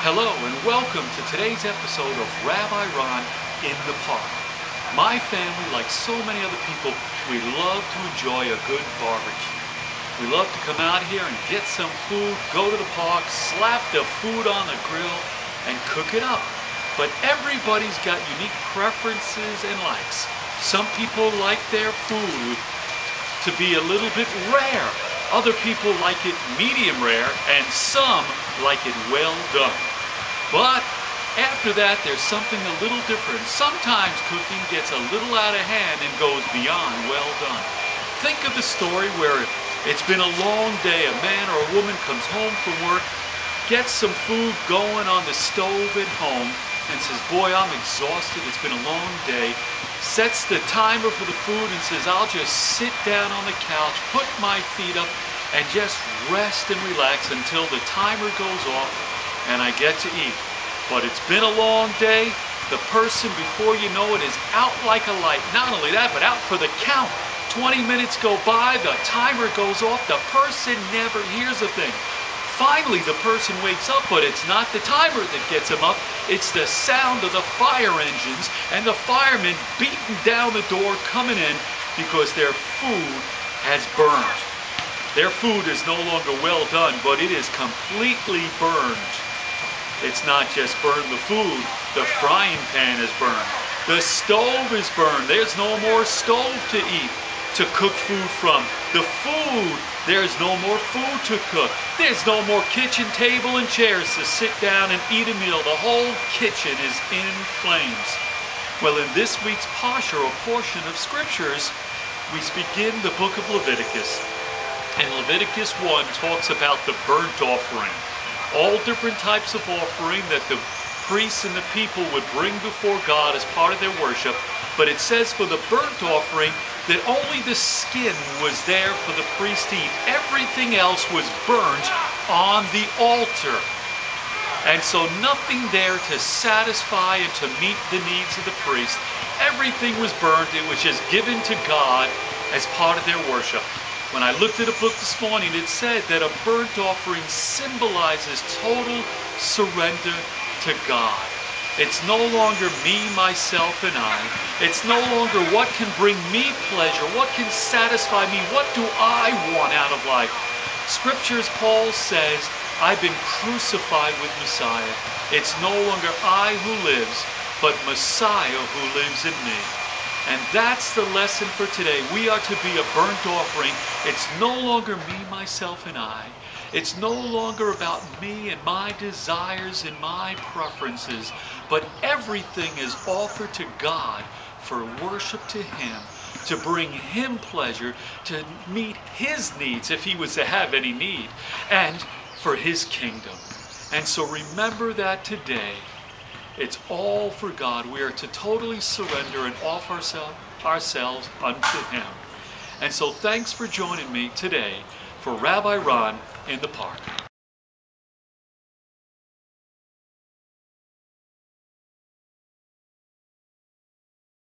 Hello and welcome to today's episode of Rabbi Ron in the Park. My family, like so many other people, we love to enjoy a good barbecue. We love to come out here and get some food, go to the park, slap the food on the grill, and cook it up. But everybody's got unique preferences and likes. Some people like their food to be a little bit rare. Other people like it medium rare, and some like it well done. But after that, there's something a little different. Sometimes cooking gets a little out of hand and goes beyond well done. Think of the story where it's been a long day. A man or a woman comes home from work, gets some food going on the stove at home, and says, "Boy, I'm exhausted. It's been a long day." Sets the timer for the food and says, "I'll just sit down on the couch, put my feet up, and just rest and relax until the timer goes off and I get to eat." But it's been a long day. The person, before you know it, is out like a light. Not only that, but out for the count. 20 minutes go by, the timer goes off, the person never hears a thing. Finally, the person wakes up, but it's not the timer that gets him up. It's the sound of the fire engines and the firemen beating down the door coming in because their food has burned. Their food is no longer well done, but it is completely burned. It's not just burned the food, the frying pan is burned. The stove is burned. There's no more stove to eat, to cook food from. The food, there's no more food to cook. There's no more kitchen table and chairs to sit down and eat a meal. The whole kitchen is in flames. Well, in this week's Parsha, or portion of scriptures, we begin the book of Leviticus. And Leviticus 1 talks about the burnt offering. All different types of offering that the priests and the people would bring before God as part of their worship. But it says for the burnt offering that only the skin was there for the priest to eat. Everything else was burnt on the altar. And so nothing there to satisfy and to meet the needs of the priest. Everything was burnt. It was just given to God as part of their worship. When I looked at a book this morning, it said that a burnt offering symbolizes total surrender to God. It's no longer me, myself, and I. It's no longer what can bring me pleasure, what can satisfy me, what do I want out of life. Scriptures, Paul says, I've been crucified with Messiah. It's no longer I who lives, but Messiah who lives in me. And that's the lesson for today. We are to be a burnt offering. It's no longer me, myself, and I. It's no longer about me and my desires and my preferences, but everything is offered to God for worship to Him, to bring Him pleasure, to meet His needs if He was to have any need, and for His kingdom. And so remember that today. It's all for God. We are to totally surrender and offer ourselves unto Him. And so thanks for joining me today for Rabbi Ron in the Park.